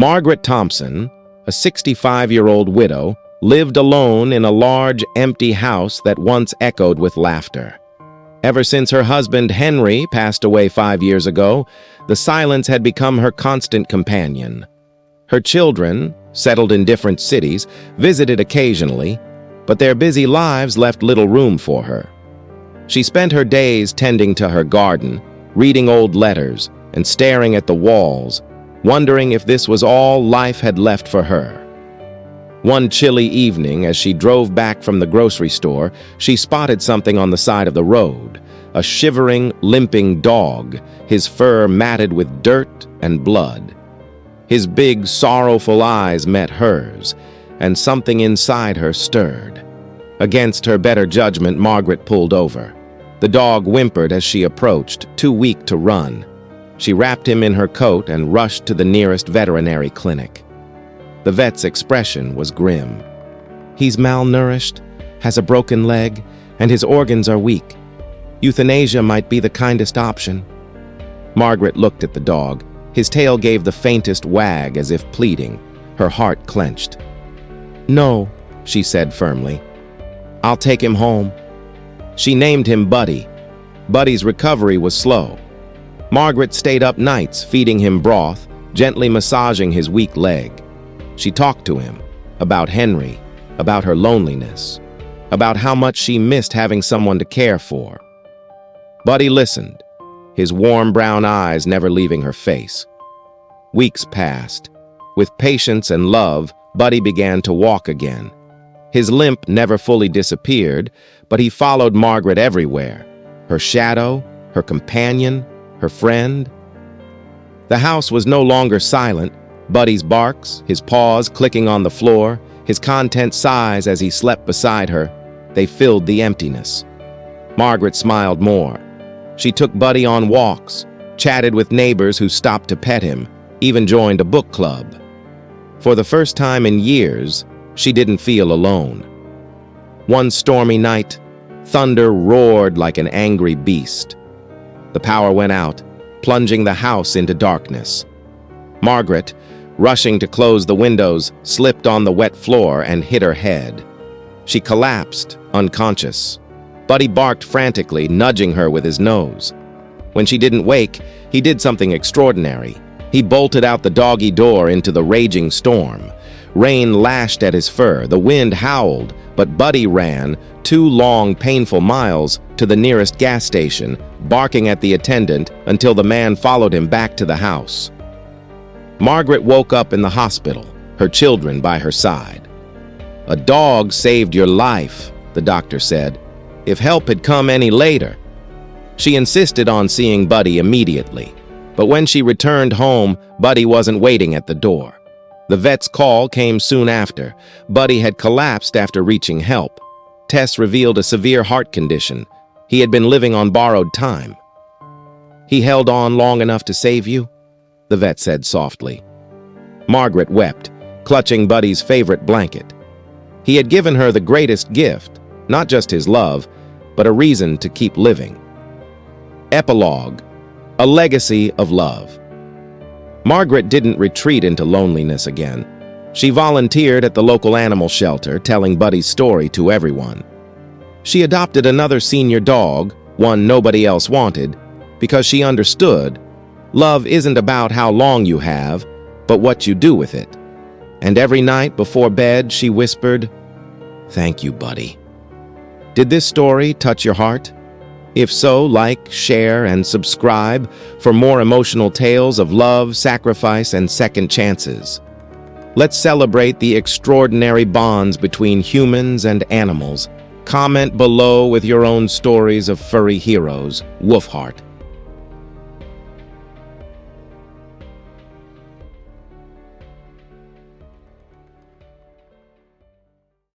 Margaret Thompson, a 65-year-old widow, lived alone in a large, empty house that once echoed with laughter. Ever since her husband Henry passed away 5 years ago, the silence had become her constant companion. Her children, settled in different cities, visited occasionally, but their busy lives left little room for her. She spent her days tending to her garden, reading old letters, and staring at the walls, wondering if this was all life had left for her. One chilly evening, as she drove back from the grocery store, she spotted something on the side of the road, a shivering, limping dog, his fur matted with dirt and blood. His big, sorrowful eyes met hers, and something inside her stirred. Against her better judgment, Margaret pulled over. The dog whimpered as she approached, too weak to run. She wrapped him in her coat and rushed to the nearest veterinary clinic. The vet's expression was grim. "He's malnourished, has a broken leg, and his organs are weak. Euthanasia might be the kindest option." Margaret looked at the dog. His tail gave the faintest wag as if pleading. Her heart clenched. "No," she said firmly. "I'll take him home." She named him Buddy. Buddy's recovery was slow. Margaret stayed up nights feeding him broth, gently massaging his weak leg. She talked to him about Henry, about her loneliness, about how much she missed having someone to care for. Buddy listened, his warm brown eyes never leaving her face. Weeks passed. With patience and love, Buddy began to walk again. His limp never fully disappeared, but he followed Margaret everywhere, her shadow, her companion, her friend. The house was no longer silent. Buddy's barks, his paws clicking on the floor, his content sighs as he slept beside her, they filled the emptiness. Margaret smiled more. She took Buddy on walks, chatted with neighbors who stopped to pet him, even joined a book club. For the first time in years, she didn't feel alone. One stormy night, thunder roared like an angry beast. The power went out, plunging the house into darkness. Margaret, rushing to close the windows, slipped on the wet floor and hit her head. She collapsed, unconscious. Buddy barked frantically, nudging her with his nose. When she didn't wake, he did something extraordinary. He bolted out the doggy door into the raging storm. Rain lashed at his fur, the wind howled, but Buddy ran 2 long, painful miles to the nearest gas station, barking at the attendant until the man followed him back to the house. Margaret woke up in the hospital, her children by her side. "A dog saved your life," the doctor said. "If help had come any later." She insisted on seeing Buddy immediately, but when she returned home, Buddy wasn't waiting at the door. The vet's call came soon after. Buddy had collapsed after reaching help. Tests revealed a severe heart condition. He had been living on borrowed time. "He held on long enough to save you?" the vet said softly. Margaret wept, clutching Buddy's favorite blanket. He had given her the greatest gift, not just his love, but a reason to keep living. Epilogue: a legacy of love. Margaret didn't retreat into loneliness again. She volunteered at the local animal shelter, telling Buddy's story to everyone. She adopted another senior dog, one nobody else wanted, because she understood love isn't about how long you have, but what you do with it. And every night before bed, she whispered, "Thank you, Buddy." Did this story touch your heart? If so, like, share, and subscribe for more emotional tales of love, sacrifice, and second chances. Let's celebrate the extraordinary bonds between humans and animals. Comment below with your own stories of furry heroes. Woofheart.